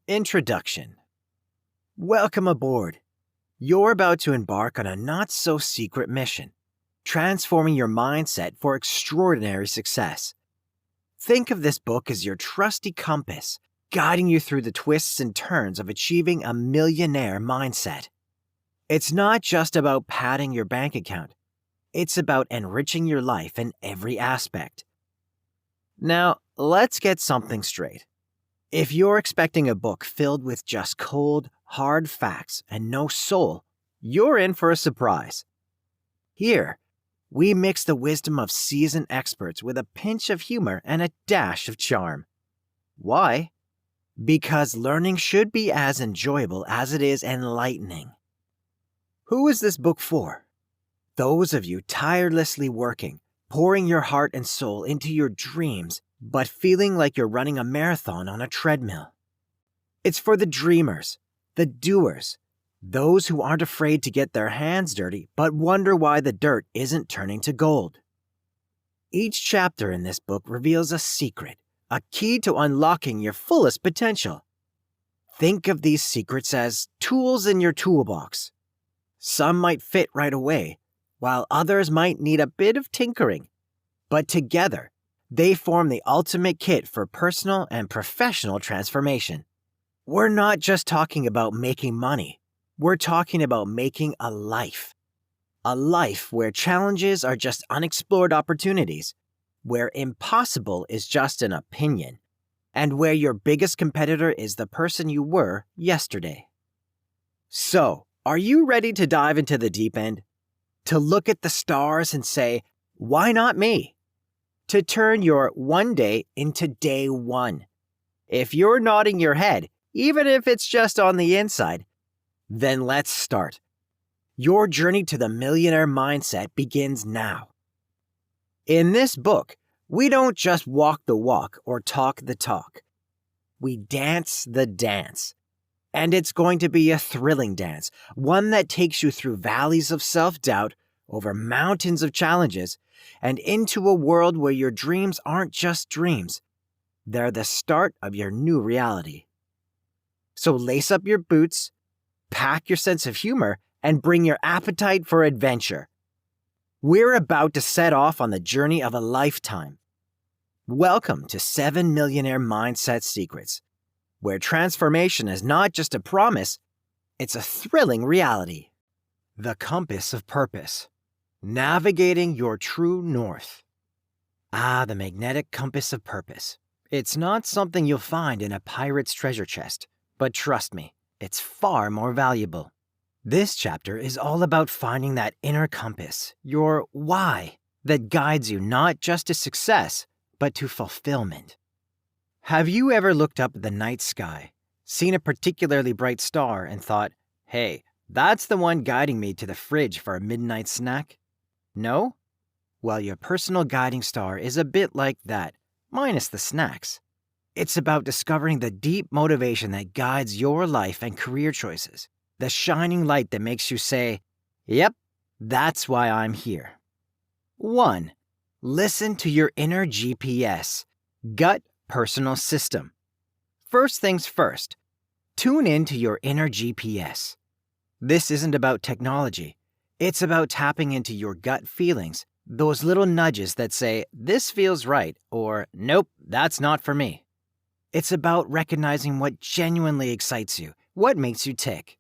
Introduction. Welcome aboard. You're about to embark on a not-so-secret mission, transforming your mindset for extraordinary success. Think of this book as your trusty compass, guiding you through the twists and turns of achieving a millionaire mindset. It's not just about padding your bank account. It's about enriching your life in every aspect. Now, let's get something straight. If you're expecting a book filled with just cold, hard facts and no soul, you're in for a surprise. Here, we mix the wisdom of seasoned experts with a pinch of humor and a dash of charm. Why? Because learning should be as enjoyable as it is enlightening. Who is this book for? Those of you tirelessly working, pouring your heart and soul into your dreams, but feeling like you're running a marathon on a treadmill. It's for the dreamers, the doers, those who aren't afraid to get their hands dirty but wonder why the dirt isn't turning to gold. Each chapter in this book reveals a secret, a key to unlocking your fullest potential. Think of these secrets as tools in your toolbox. Some might fit right away, while others might need a bit of tinkering. But together, they form the ultimate kit for personal and professional transformation. We're not just talking about making money. We're talking about making a life. A life where challenges are just unexplored opportunities, where impossible is just an opinion, and where your biggest competitor is the person you were yesterday. So, are you ready to dive into the deep end? To look at the stars and say, why not me? To turn your one day into day one. If you're nodding your head, even if it's just on the inside, then let's start. Your journey to the millionaire mindset begins now. In this book, we don't just walk the walk or talk the talk. We dance the dance. And it's going to be a thrilling dance, one that takes you through valleys of self-doubt, over mountains of challenges, and into a world where your dreams aren't just dreams. They're the start of your new reality. So lace up your boots, pack your sense of humor, and bring your appetite for adventure. We're about to set off on the journey of a lifetime. Welcome to 7 Millionaire Mindset Secrets, where transformation is not just a promise, it's a thrilling reality. The compass of purpose. Navigating your true north. The magnetic compass of purpose. It's not something you'll find in a pirate's treasure chest, but trust me, it's far more valuable. This chapter is all about finding that inner compass, your why, that guides you not just to success, but to fulfillment. Have you ever looked up at the night sky, seen a particularly bright star, and thought, hey, that's the one guiding me to the fridge for a midnight snack? No? Well, your personal guiding star is a bit like that, minus the snacks. It's about discovering the deep motivation that guides your life and career choices, the shining light that makes you say, yep, that's why I'm here. 1. Listen to your inner GPS, gut personal system. First things first, tune into your inner GPS. This isn't about technology. It's about tapping into your gut feelings, those little nudges that say, this feels right, or nope, that's not for me. It's about recognizing what genuinely excites you, what makes you tick.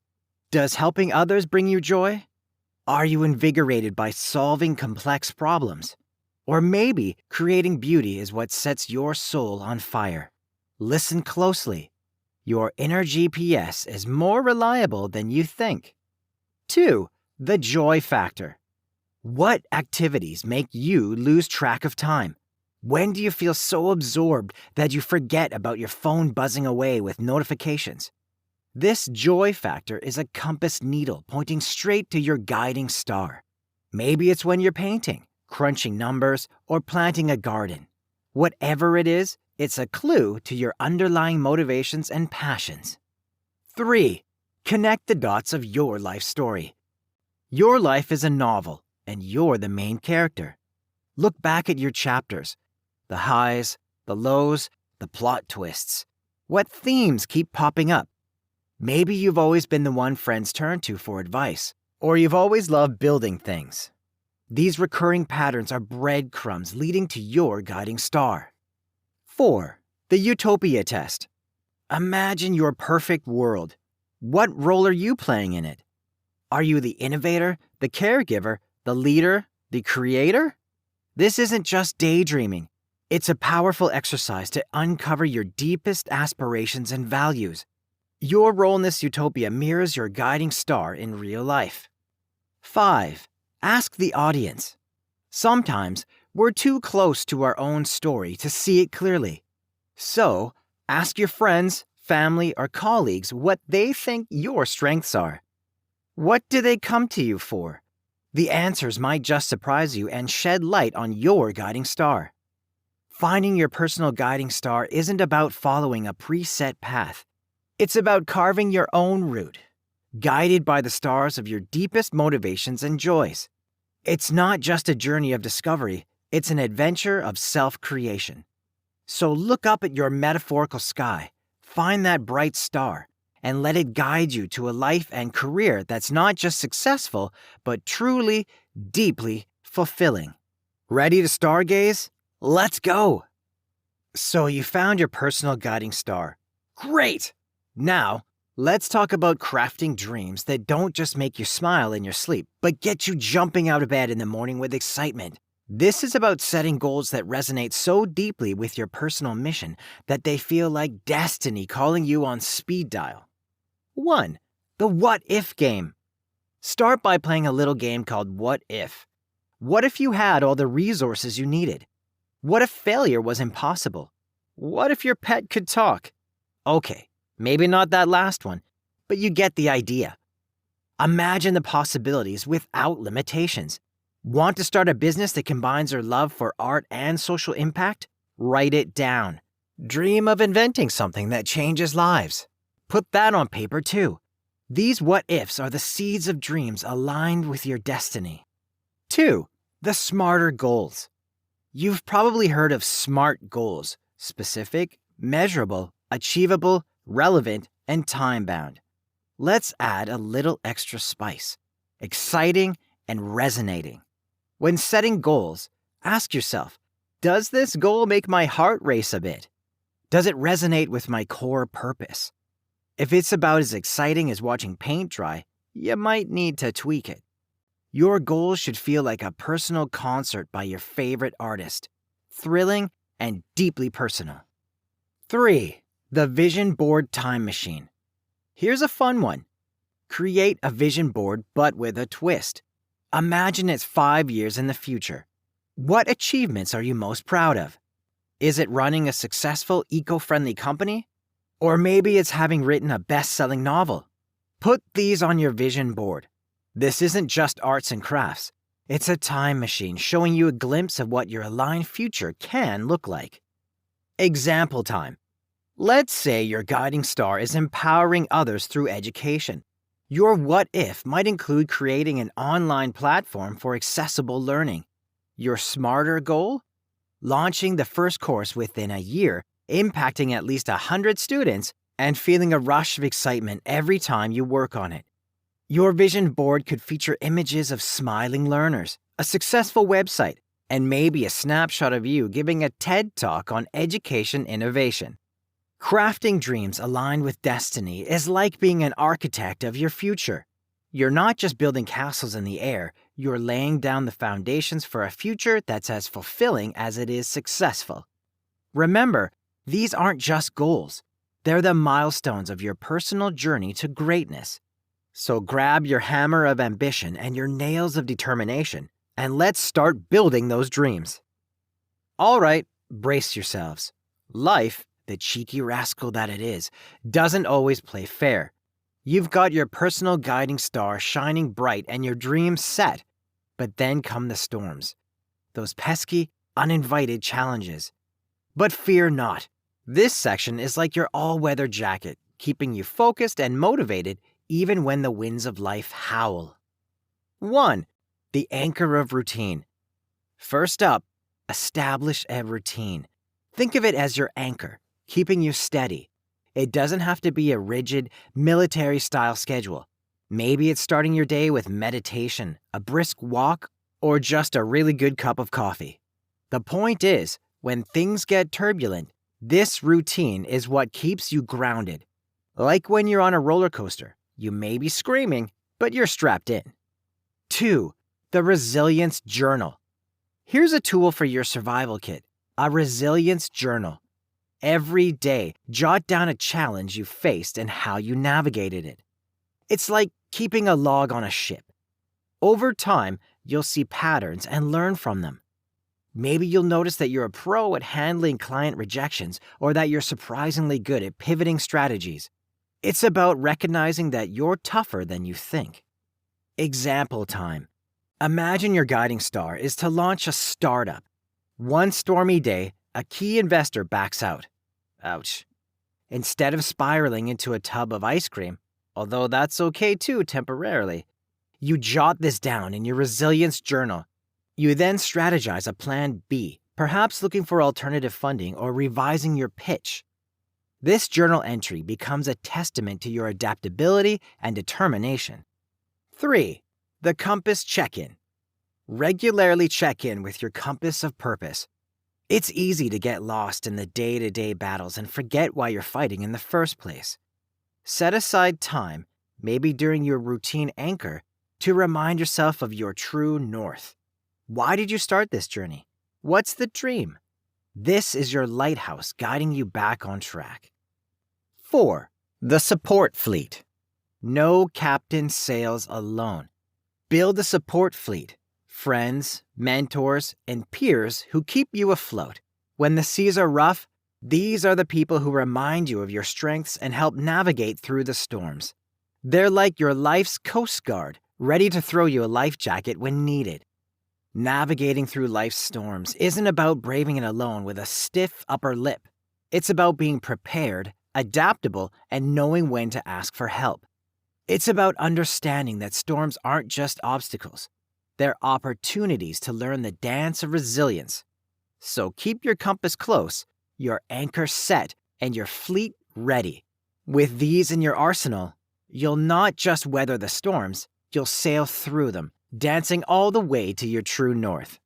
Does helping others bring you joy? Are you invigorated by solving complex problems? Or maybe creating beauty is what sets your soul on fire. Listen closely. Your inner GPS is more reliable than you think. 2. The joy factor. What activities make you lose track of time? When do you feel so absorbed that you forget about your phone buzzing away with notifications? This joy factor is a compass needle pointing straight to your guiding star. Maybe it's when you're painting, crunching numbers, or planting a garden. Whatever it is, it's a clue to your underlying motivations and passions. 3. Connect the dots of your life story. Your life is a novel, and you're the main character. Look back at your chapters, the highs, the lows, the plot twists. What themes keep popping up? Maybe you've always been the one friends turn to for advice, or you've always loved building things. These recurring patterns are breadcrumbs leading to your guiding star. 4. The Utopia Test. Imagine your perfect world. What role are you playing in it? Are you the innovator, the caregiver, the leader, the creator? This isn't just daydreaming. It's a powerful exercise to uncover your deepest aspirations and values. Your role in this utopia mirrors your guiding star in real life. 5. Ask the audience. Sometimes we're too close to our own story to see it clearly. So, ask your friends, family, or colleagues what they think your strengths are. What do they come to you for? The answers might just surprise you and shed light on your guiding star. Finding your personal guiding star isn't about following a preset path. It's about carving your own route, guided by the stars of your deepest motivations and joys. It's not just a journey of discovery, it's an adventure of self-creation. So look up at your metaphorical sky, find that bright star, and let it guide you to a life and career that's not just successful, but truly, deeply fulfilling. Ready to stargaze? Let's go! So you found your personal guiding star. Great! Now, let's talk about crafting dreams that don't just make you smile in your sleep, but get you jumping out of bed in the morning with excitement. This is about setting goals that resonate so deeply with your personal mission that they feel like destiny calling you on speed dial. 1. The What If game. Start by playing a little game called What If. What if you had all the resources you needed? What if failure was impossible? What if your pet could talk? Okay, maybe not that last one, but you get the idea. Imagine the possibilities without limitations. Want to start a business that combines your love for art and social impact? Write it down. Dream of inventing something that changes lives. Put that on paper too. These what-ifs are the seeds of dreams aligned with your destiny. 2. The Smarter Goals. You've probably heard of SMART goals: specific, measurable, achievable, relevant, and time-bound. Let's add a little extra spice: exciting and resonating. When setting goals, ask yourself, does this goal make my heart race a bit? Does it resonate with my core purpose? If it's about as exciting as watching paint dry, you might need to tweak it. Your goals should feel like a personal concert by your favorite artist, thrilling and deeply personal. 3. The Vision Board Time Machine. Here's a fun one. Create a vision board, but with a twist. Imagine it's 5 years in the future. What achievements are you most proud of? Is it running a successful, eco-friendly company? Or maybe it's having written a best-selling novel. Put these on your vision board. This isn't just arts and crafts. It's a time machine showing you a glimpse of what your aligned future can look like. Example time. Let's say your guiding star is empowering others through education. Your what if might include creating an online platform for accessible learning. Your smarter goal? Launching the first course within a year, impacting at least 100 students, and feeling a rush of excitement every time you work on it. Your vision board could feature images of smiling learners, a successful website, and maybe a snapshot of you giving a TED Talk on education innovation. Crafting dreams aligned with destiny is like being an architect of your future. You're not just building castles in the air, you're laying down the foundations for a future that's as fulfilling as it is successful. Remember, these aren't just goals. They're the milestones of your personal journey to greatness. So grab your hammer of ambition and your nails of determination, and let's start building those dreams. All right, brace yourselves. Life, the cheeky rascal that it is, doesn't always play fair. You've got your personal guiding star shining bright and your dreams set. But then come the storms. Those pesky, uninvited challenges. But fear not. This section is like your all-weather jacket, keeping you focused and motivated even when the winds of life howl. 1. The anchor of routine. First up, establish a routine. Think of it as your anchor, keeping you steady. It doesn't have to be a rigid, military-style schedule. Maybe it's starting your day with meditation, a brisk walk, or just a really good cup of coffee. The point is, when things get turbulent, this routine is what keeps you grounded. Like when you're on a roller coaster, you may be screaming, but you're strapped in. 2. The Resilience Journal. Here's a tool for your survival kit, a resilience journal. Every day, jot down a challenge you faced and how you navigated it. It's like keeping a log on a ship. Over time, you'll see patterns and learn from them. Maybe you'll notice that you're a pro at handling client rejections or that you're surprisingly good at pivoting strategies. It's about recognizing that you're tougher than you think. Example time. Imagine your guiding star is to launch a startup. One stormy day, a key investor backs out. Ouch. Instead of spiraling into a tub of ice cream, although that's okay too temporarily, you jot this down in your resilience journal. You then strategize a plan B, perhaps looking for alternative funding or revising your pitch. This journal entry becomes a testament to your adaptability and determination. 3. The Compass Check-In. Regularly check in with your compass of purpose. It's easy to get lost in the day-to-day battles and forget why you're fighting in the first place. Set aside time, maybe during your routine anchor, to remind yourself of your true north. Why did you start this journey? What's the dream? This is your lighthouse guiding you back on track. 4. The Support Fleet. No captain sails alone. Build a support fleet. Friends, mentors, and peers who keep you afloat. When the seas are rough, these are the people who remind you of your strengths and help navigate through the storms. They're like your life's coast guard, ready to throw you a life jacket when needed. Navigating through life's storms isn't about braving it alone with a stiff upper lip. It's about being prepared, adaptable, and knowing when to ask for help. It's about understanding that storms aren't just obstacles. They're opportunities to learn the dance of resilience. So keep your compass close, your anchor set, and your fleet ready. With these in your arsenal, you'll not just weather the storms, you'll sail through them, dancing all the way to your true north.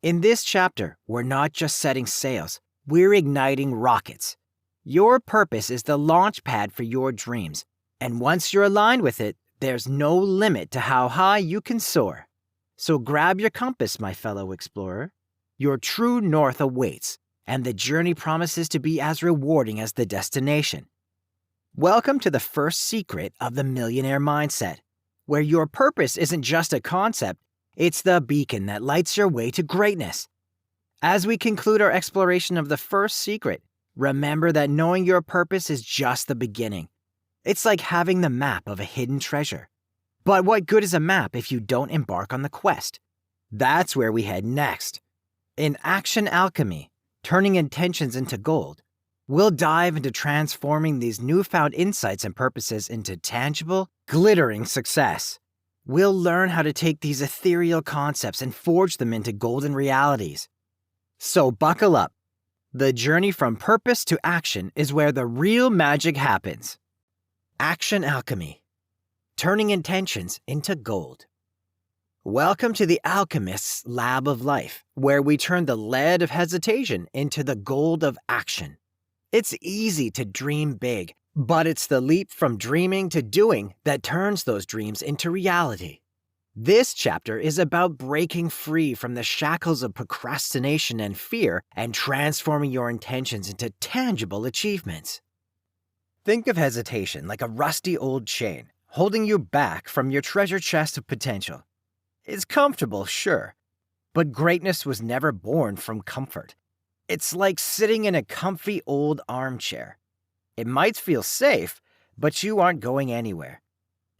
In this chapter, we're not just setting sails, we're igniting rockets. Your purpose is the launch pad for your dreams, and once you're aligned with it, there's no limit to how high you can soar. So grab your compass, my fellow explorer. Your true north awaits, and the journey promises to be as rewarding as the destination. Welcome to the first secret of the Millionaire Mindset, where your purpose isn't just a concept, it's the beacon that lights your way to greatness. As we conclude our exploration of the first secret, remember that knowing your purpose is just the beginning. It's like having the map of a hidden treasure. But what good is a map if you don't embark on the quest? That's where we head next. In Action Alchemy, turning intentions into gold, we'll dive into transforming these newfound insights and purposes into tangible, glittering success. We'll learn how to take these ethereal concepts and forge them into golden realities. So buckle up. The journey from purpose to action is where the real magic happens. Action Alchemy, turning intentions into gold. Welcome to the alchemist's lab of life, where we turn the lead of hesitation into the gold of action. It's easy to dream big, but it's the leap from dreaming to doing that turns those dreams into reality. This chapter is about breaking free from the shackles of procrastination and fear and transforming your intentions into tangible achievements. Think of hesitation like a rusty old chain, holding you back from your treasure chest of potential. It's comfortable, sure, but greatness was never born from comfort. It's like sitting in a comfy old armchair. It might feel safe, but you aren't going anywhere.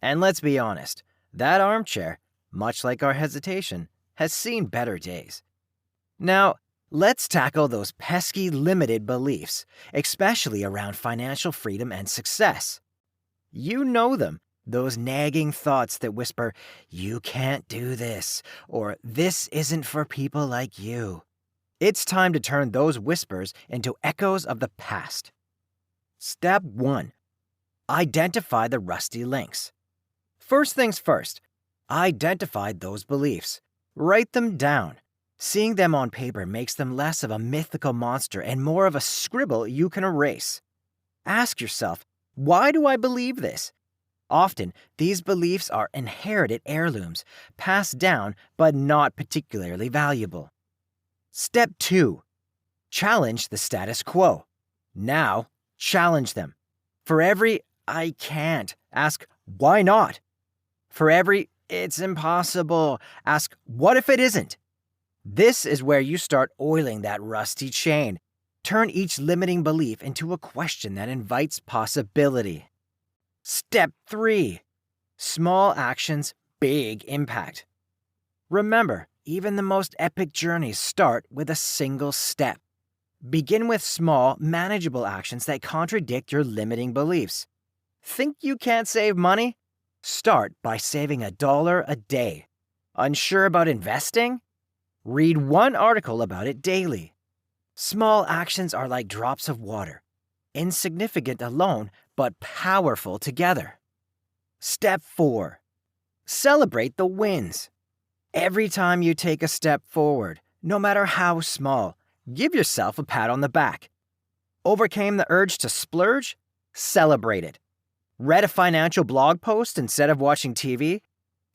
And let's be honest, that armchair, much like our hesitation, has seen better days. Now, let's tackle those pesky limited beliefs, especially around financial freedom and success. You know them, those nagging thoughts that whisper, "You can't do this," or "This isn't for people like you." It's time to turn those whispers into echoes of the past. Step 1. Identify the rusty links. First things first, identify those beliefs. Write them down. Seeing them on paper makes them less of a mythical monster and more of a scribble you can erase. Ask yourself, why do I believe this? Often, these beliefs are inherited heirlooms, passed down but not particularly valuable. Step 2. Challenge the status quo. Now, challenge them. For every "I can't," ask "why not?" For every "it's impossible," ask "what if it isn't?" This is where you start oiling that rusty chain. Turn each limiting belief into a question that invites possibility. Step 3. Small actions, big impact. Remember, even the most epic journeys start with a single step. Begin with small, manageable actions that contradict your limiting beliefs. Think you can't save money? Start by saving $1 a day. Unsure about investing? Read one article about it daily. Small actions are like drops of water, insignificant alone, but powerful together. Step 4. Celebrate the wins. Every time you take a step forward, no matter how small, give yourself a pat on the back. Overcame the urge to splurge? Celebrate it. Read a financial blog post instead of watching TV?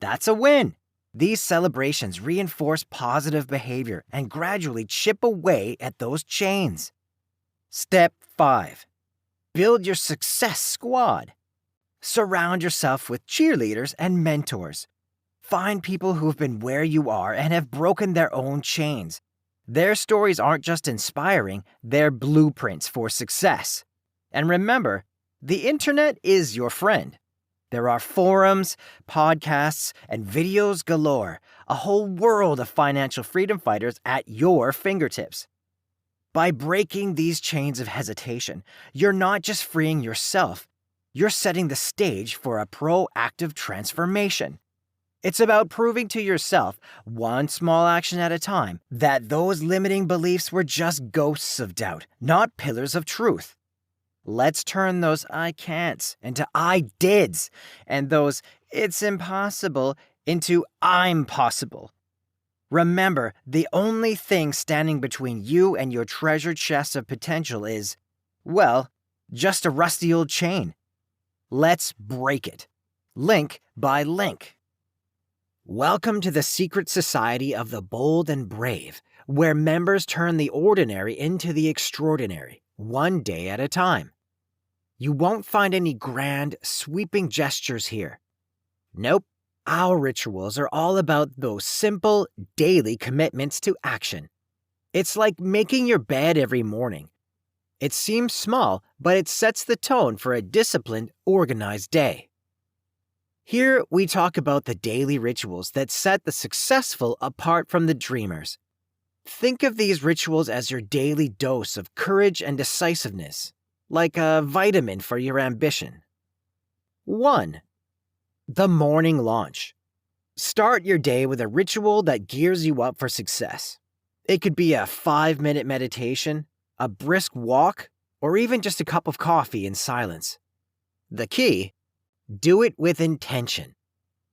That's a win. These celebrations reinforce positive behavior and gradually chip away at those chains. Step 5. Build your success squad. Surround yourself with cheerleaders and mentors. Find people who've been where you are and have broken their own chains. Their stories aren't just inspiring, they're blueprints for success. And remember, the internet is your friend. There are forums, podcasts, and videos galore, a whole world of financial freedom fighters at your fingertips. By breaking these chains of hesitation, you're not just freeing yourself, you're setting the stage for a proactive transformation. It's about proving to yourself, one small action at a time, that those limiting beliefs were just ghosts of doubt, not pillars of truth. Let's turn those "I can'ts" into "I dids," and those "it's impossible" into "I'm possible." Remember, the only thing standing between you and your treasure chest of potential is, well, just a rusty old chain. Let's break it. Link by link. Welcome to the secret society of the bold and brave, where members turn the ordinary into the extraordinary, one day at a time. You won't find any grand, sweeping gestures here. Nope, our rituals are all about those simple, daily commitments to action. It's like making your bed every morning. It seems small, but it sets the tone for a disciplined, organized day. Here, we talk about the daily rituals that set the successful apart from the dreamers. Think of these rituals as your daily dose of courage and decisiveness, like a vitamin for your ambition. 1. The morning launch. Start your day with a ritual that gears you up for success. It could be a 5-minute meditation, a brisk walk, or even just a cup of coffee in silence. The key? Do it with intention.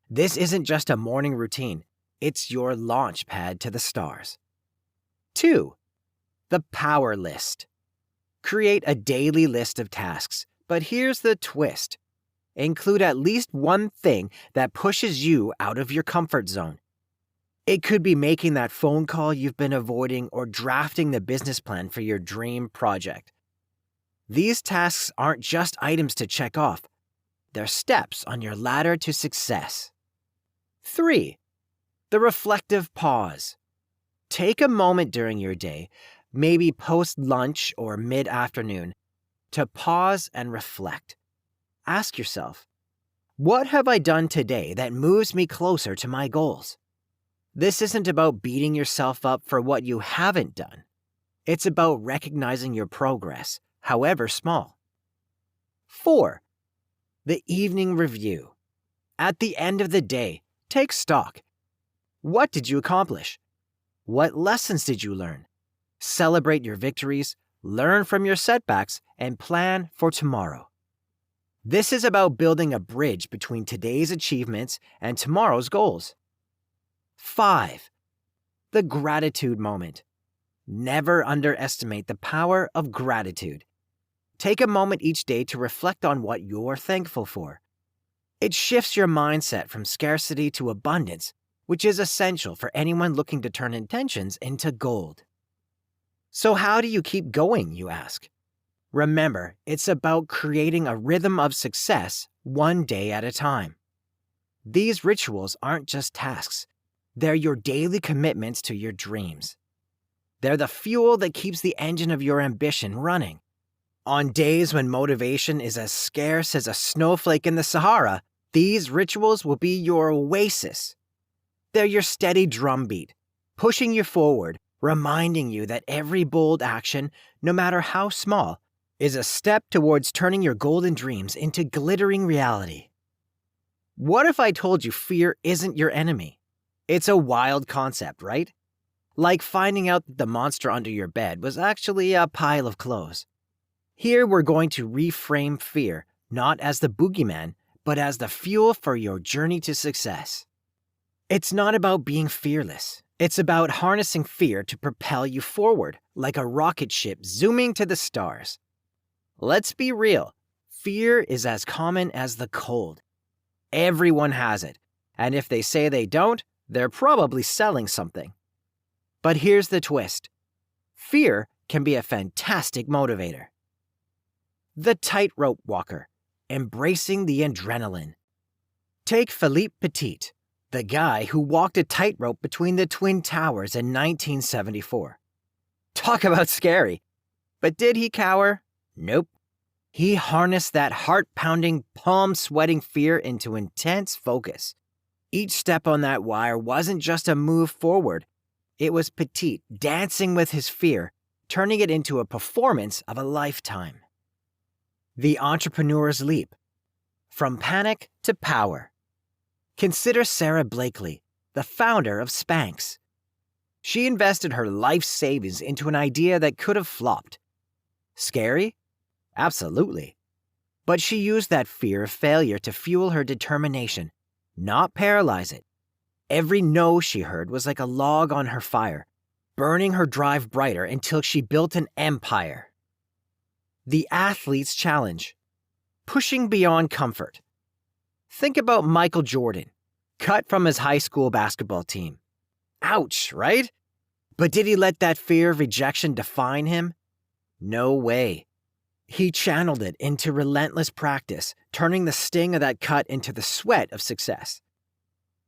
This isn't just a morning routine, it's your launch pad to the stars. 2. The power list. Create a daily list of tasks, but here's the twist. Include at least one thing that pushes you out of your comfort zone. It could be making that phone call you've been avoiding or drafting the business plan for your dream project. These tasks aren't just items to check off. They're steps on your ladder to success. 3. The reflective pause. Take a moment during your day, maybe post-lunch or mid-afternoon, to pause and reflect. Ask yourself, what have I done today that moves me closer to my goals? This isn't about beating yourself up for what you haven't done. It's about recognizing your progress, however small. 4. The evening review. At the end of the day, take stock. What did you accomplish? What lessons did you learn? Celebrate your victories, learn from your setbacks, and plan for tomorrow. This is about building a bridge between today's achievements and tomorrow's goals. 5. The gratitude moment. Never underestimate the power of gratitude. Take a moment each day to reflect on what you're thankful for. It shifts your mindset from scarcity to abundance, which is essential for anyone looking to turn intentions into gold. So how do you keep going, you ask? Remember, it's about creating a rhythm of success one day at a time. These rituals aren't just tasks. They're your daily commitments to your dreams. They're the fuel that keeps the engine of your ambition running. On days when motivation is as scarce as a snowflake in the Sahara, these rituals will be your oasis. They're your steady drumbeat, pushing you forward, reminding you that every bold action, no matter how small, is a step towards turning your golden dreams into glittering reality. What if I told you fear isn't your enemy? It's a wild concept, right? Like finding out that the monster under your bed was actually a pile of clothes. Here we're going to reframe fear, not as the boogeyman, but as the fuel for your journey to success. It's not about being fearless. It's about harnessing fear to propel you forward, like a rocket ship zooming to the stars. Let's be real. Fear is as common as the cold. Everyone has it, and if they say they don't, they're probably selling something. But here's the twist. Fear can be a fantastic motivator. The tightrope walker, embracing the adrenaline. Take Philippe Petit, the guy who walked a tightrope between the Twin Towers in 1974. Talk about scary. But did he cower? Nope. He harnessed that heart-pounding, palm-sweating fear into intense focus. Each step on that wire wasn't just a move forward. It was Petit dancing with his fear, turning it into a performance of a lifetime. The entrepreneur's leap. From panic to power. Consider Sarah Blakely, the founder of Spanx. She invested her life savings into an idea that could have flopped. Scary? Absolutely. But she used that fear of failure to fuel her determination, not paralyze it. Every no she heard was like a log on her fire, burning her drive brighter until she built an empire. The athlete's challenge. Pushing beyond comfort. Think about Michael Jordan, cut from his high school basketball team. Ouch, right? But did he let that fear of rejection define him? No way. He channeled it into relentless practice, turning the sting of that cut into the sweat of success.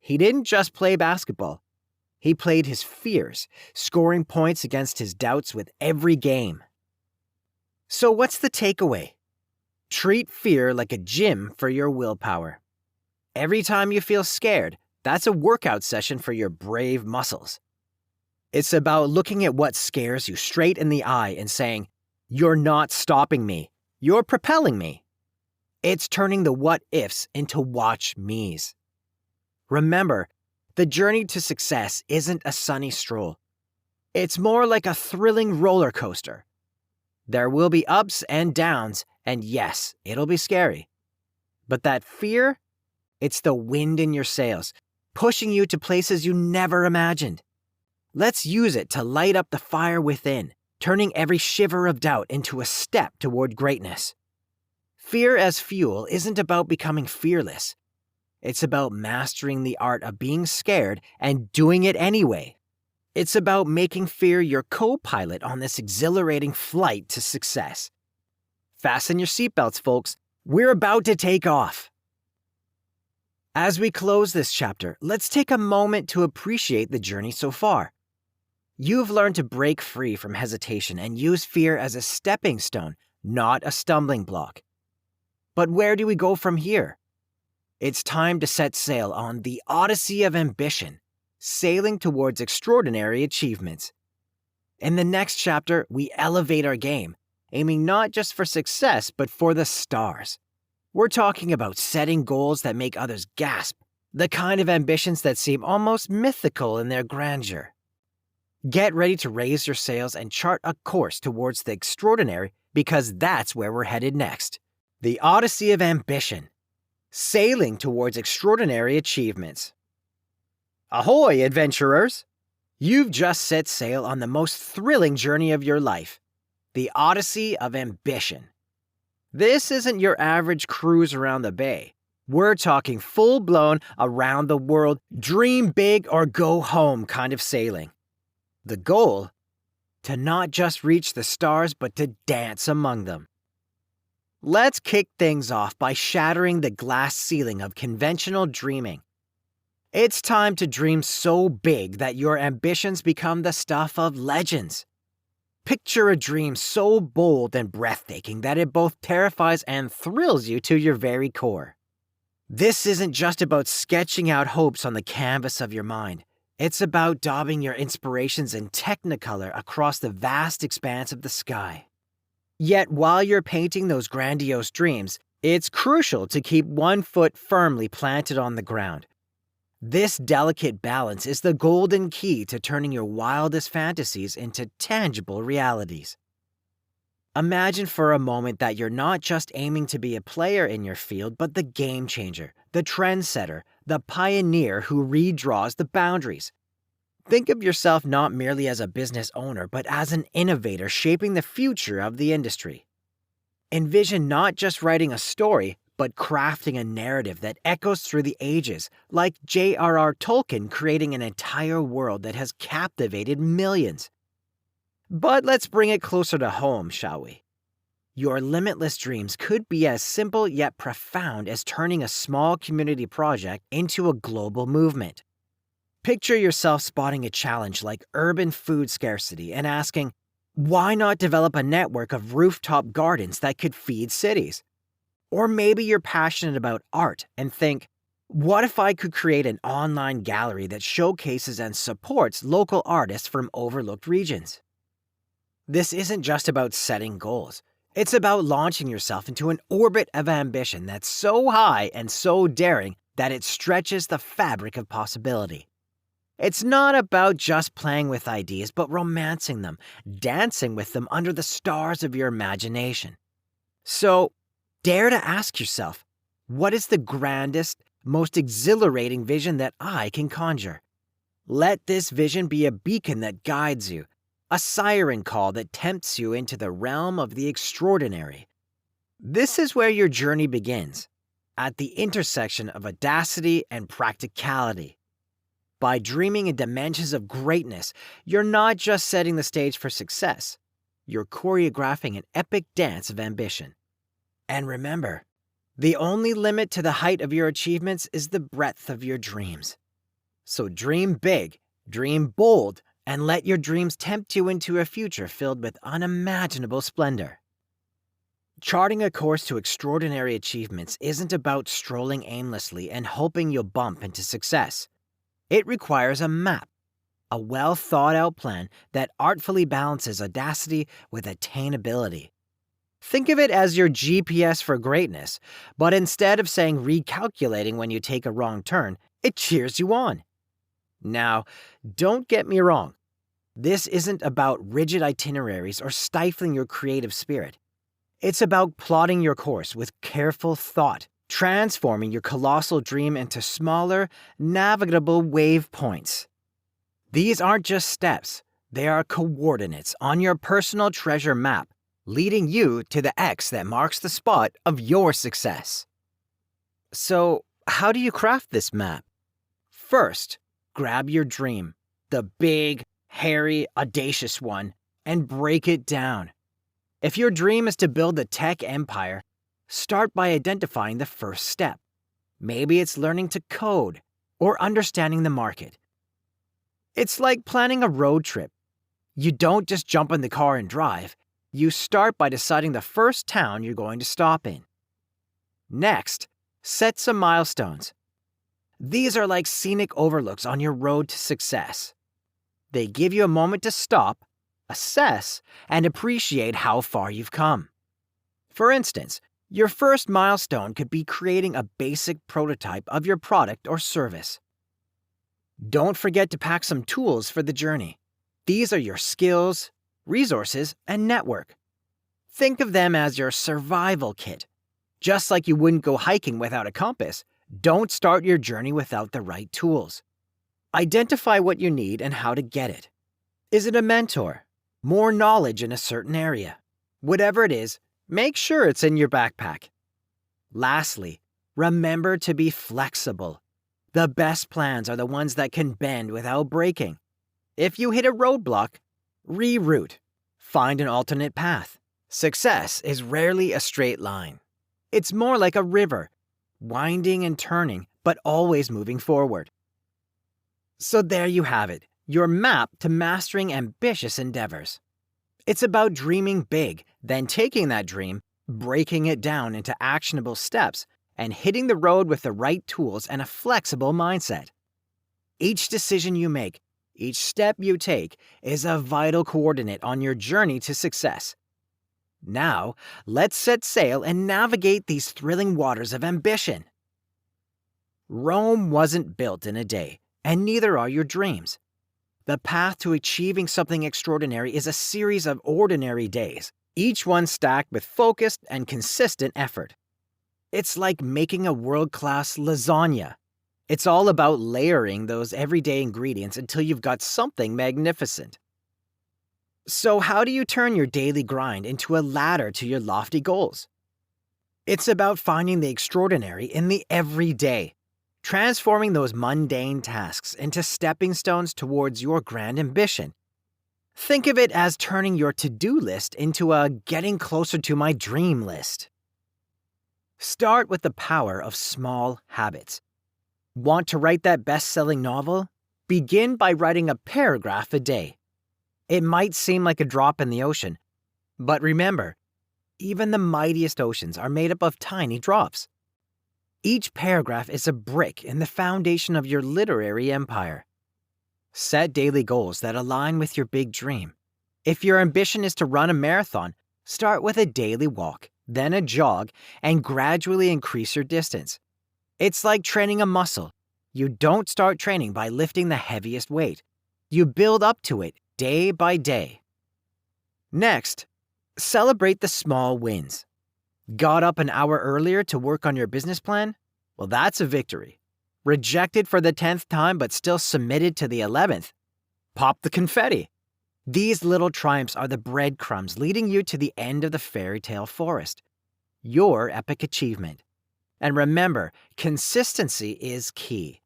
He didn't just play basketball. He played his fears, scoring points against his doubts with every game. So what's the takeaway? Treat fear like a gym for your willpower. Every time you feel scared, that's a workout session for your brave muscles. It's about looking at what scares you straight in the eye and saying, "You're not stopping me. You're propelling me." It's turning the what-ifs into watch-me's. Remember, the journey to success isn't a sunny stroll. It's more like a thrilling roller coaster. There will be ups and downs, and yes, it'll be scary. But that fear, it's the wind in your sails, pushing you to places you never imagined. Let's use it to light up the fire within, turning every shiver of doubt into a step toward greatness. Fear as fuel isn't about becoming fearless. It's about mastering the art of being scared and doing it anyway. It's about making fear your co-pilot on this exhilarating flight to success. Fasten your seatbelts, folks. We're about to take off. As we close this chapter, let's take a moment to appreciate the journey so far. You've learned to break free from hesitation and use fear as a stepping stone, not a stumbling block. But where do we go from here? It's time to set sail on the Odyssey of Ambition, sailing towards extraordinary achievements. In the next chapter, we elevate our game, aiming not just for success, but for the stars. We're talking about setting goals that make others gasp, the kind of ambitions that seem almost mythical in their grandeur. Get ready to raise your sails and chart a course towards the extraordinary because that's where we're headed next. The Odyssey of Ambition. Sailing towards extraordinary achievements. Ahoy, adventurers! You've just set sail on the most thrilling journey of your life, the Odyssey of Ambition. This isn't your average cruise around the bay. We're talking full-blown, around-the-world, dream big or go home kind of sailing. The goal? To not just reach the stars, but to dance among them. Let's kick things off by shattering the glass ceiling of conventional dreaming. It's time to dream so big that your ambitions become the stuff of legends. Picture a dream so bold and breathtaking that it both terrifies and thrills you to your very core. This isn't just about sketching out hopes on the canvas of your mind. It's about daubing your inspirations in technicolor across the vast expanse of the sky. Yet while you're painting those grandiose dreams, it's crucial to keep one foot firmly planted on the ground. This delicate balance is the golden key to turning your wildest fantasies into tangible realities. Imagine for a moment that you're not just aiming to be a player in your field, but the game changer, the trendsetter, the pioneer who redraws the boundaries. Think of yourself not merely as a business owner, but as an innovator shaping the future of the industry. Envision not just writing a story, but crafting a narrative that echoes through the ages, like J.R.R. Tolkien creating an entire world that has captivated millions. But let's bring it closer to home, shall we? Your limitless dreams could be as simple yet profound as turning a small community project into a global movement. Picture yourself spotting a challenge like urban food scarcity and asking, why not develop a network of rooftop gardens that could feed cities? Or maybe you're passionate about art and think, what if I could create an online gallery that showcases and supports local artists from overlooked regions? This isn't just about setting goals. It's about launching yourself into an orbit of ambition that's so high and so daring that it stretches the fabric of possibility. It's not about just playing with ideas, but romancing them, dancing with them under the stars of your imagination. So, dare to ask yourself, what is the grandest, most exhilarating vision that I can conjure? Let this vision be a beacon that guides you, a siren call that tempts you into the realm of the extraordinary. This is where your journey begins, at the intersection of audacity and practicality. By dreaming in dimensions of greatness, you're not just setting the stage for success, you're choreographing an epic dance of ambition. And remember, the only limit to the height of your achievements is the breadth of your dreams. So dream big, dream bold, and let your dreams tempt you into a future filled with unimaginable splendor. Charting a course to extraordinary achievements isn't about strolling aimlessly and hoping you'll bump into success. It requires a map, a well-thought-out plan that artfully balances audacity with attainability. Think of it as your GPS for greatness, but instead of saying recalculating when you take a wrong turn, it cheers you on. Now, don't get me wrong. This isn't about rigid itineraries or stifling your creative spirit. It's about plotting your course with careful thought, transforming your colossal dream into smaller, navigable wave points. These aren't just steps, they are coordinates on your personal treasure map, leading you to the X that marks the spot of your success. So, how do you craft this map? First, grab your dream, the big, hairy, audacious one, and break it down. If your dream is to build a tech empire, start by identifying the first step. Maybe it's learning to code or understanding the market. It's like planning a road trip. You don't just jump in the car and drive. You start by deciding the first town you're going to stop in. Next, set some milestones. These are like scenic overlooks on your road to success. They give you a moment to stop, assess, and appreciate how far you've come. For instance, your first milestone could be creating a basic prototype of your product or service. Don't forget to pack some tools for the journey. These are your skills, resources, and network. Think of them as your survival kit. Just like you wouldn't go hiking without a compass, don't start your journey without the right tools. Identify what you need and how to get it. Is it a mentor? More knowledge in a certain area? Whatever it is, make sure it's in your backpack. Lastly, remember to be flexible. The best plans are the ones that can bend without breaking. If you hit a roadblock, reroute. Find an alternate path. Success is rarely a straight line. It's more like a river, winding and turning, but always moving forward. So there you have it, your map to mastering ambitious endeavors. It's about dreaming big, then taking that dream, breaking it down into actionable steps, and hitting the road with the right tools and a flexible mindset. Each decision you make, each step you take, is a vital coordinate on your journey to success. Now, let's set sail and navigate these thrilling waters of ambition. Rome wasn't built in a day, and neither are your dreams. The path to achieving something extraordinary is a series of ordinary days, each one stacked with focused and consistent effort. It's like making a world-class lasagna. It's all about layering those everyday ingredients until you've got something magnificent. So how do you turn your daily grind into a ladder to your lofty goals? It's about finding the extraordinary in the everyday, transforming those mundane tasks into stepping stones towards your grand ambition. Think of it as turning your to-do list into a getting closer to my dream list. Start with the power of small habits. Want to write that best-selling novel? Begin by writing a paragraph a day. It might seem like a drop in the ocean, but remember, even the mightiest oceans are made up of tiny drops. Each paragraph is a brick in the foundation of your literary empire. Set daily goals that align with your big dream. If your ambition is to run a marathon, start with a daily walk, then a jog, and gradually increase your distance. It's like training a muscle. You don't start training by lifting the heaviest weight. You build up to it day by day. Next, celebrate the small wins. Got up an hour earlier to work on your business plan? Well, that's a victory. Rejected for the 10th time but still submitted to the 11th? Pop the confetti. These little triumphs are the breadcrumbs leading you to the end of the fairy tale forest, your epic achievement. And remember, consistency is key.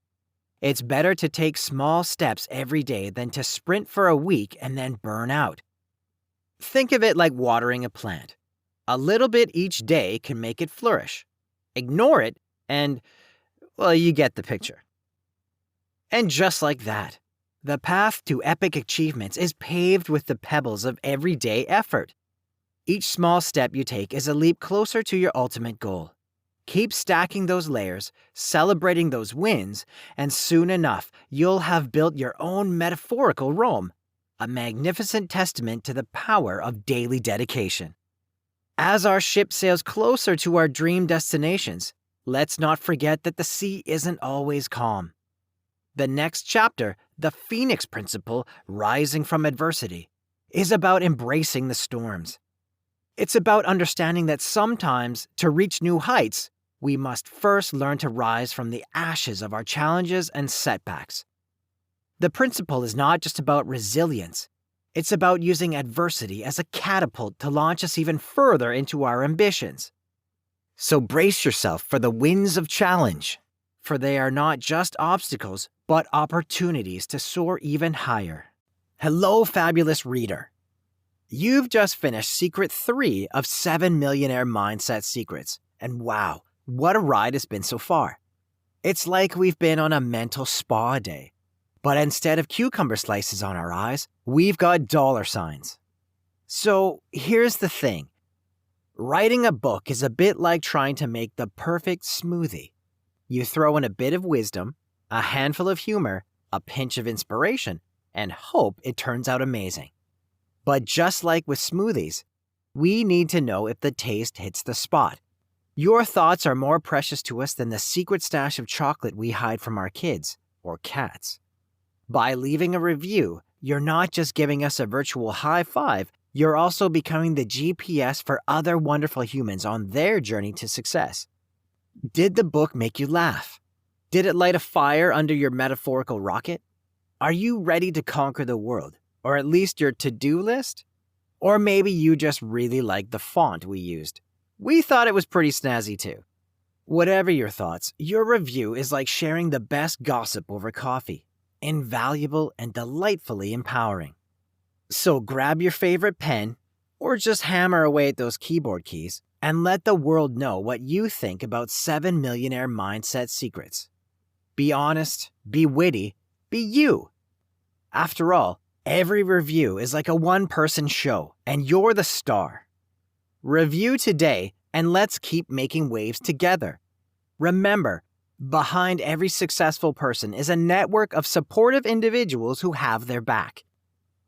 It's better to take small steps every day than to sprint for a week and then burn out. Think of it like watering a plant. A little bit each day can make it flourish. Ignore it and, well, you get the picture. And just like that, the path to epic achievements is paved with the pebbles of everyday effort. Each small step you take is a leap closer to your ultimate goal. Keep stacking those layers, celebrating those wins, and soon enough, you'll have built your own metaphorical Rome, a magnificent testament to the power of daily dedication. As our ship sails closer to our dream destinations, let's not forget that the sea isn't always calm. The next chapter, the Phoenix Principle, Rising from Adversity, is about embracing the storms. It's about understanding that sometimes, to reach new heights, we must first learn to rise from the ashes of our challenges and setbacks. The principle is not just about resilience. It's about using adversity as a catapult to launch us even further into our ambitions. So brace yourself for the winds of challenge, for they are not just obstacles, but opportunities to soar even higher. Hello, fabulous reader. You've just finished Secret 3 of 7 Millionaire Mindset Secrets, and wow, what a ride it's been so far. It's like we've been on a mental spa day, but instead of cucumber slices on our eyes, we've got dollar signs. So here's the thing. Writing a book is a bit like trying to make the perfect smoothie. You throw in a bit of wisdom, a handful of humor, a pinch of inspiration, and hope it turns out amazing. But just like with smoothies, we need to know if the taste hits the spot. Your thoughts are more precious to us than the secret stash of chocolate we hide from our kids or cats. By leaving a review, You're not just giving us a virtual high five, you're also becoming the GPS for other wonderful humans on their journey to success. Did the book make you laugh? Did it light a fire under your metaphorical rocket? Are you ready to conquer the world, or at least your to-do list? Or maybe you just really like the font we used. We thought it was pretty snazzy too. Whatever your thoughts, your review is like sharing the best gossip over coffee. Invaluable and delightfully empowering. So grab your favorite pen, or just hammer away at those keyboard keys, and let the world know what you think about 7 Millionaire Mindset Secrets. Be honest, be witty, be you. After all, every review is like a one-person show, and you're the star. Review today, and let's keep making waves together. Remember, behind every successful person is a network of supportive individuals who have their back.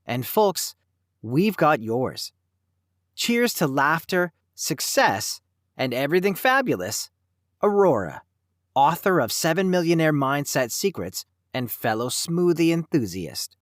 And folks, we've got yours. Cheers to laughter, success, and everything fabulous. Aurora, author of 7 Millionaire Mindset Secrets and fellow smoothie enthusiast.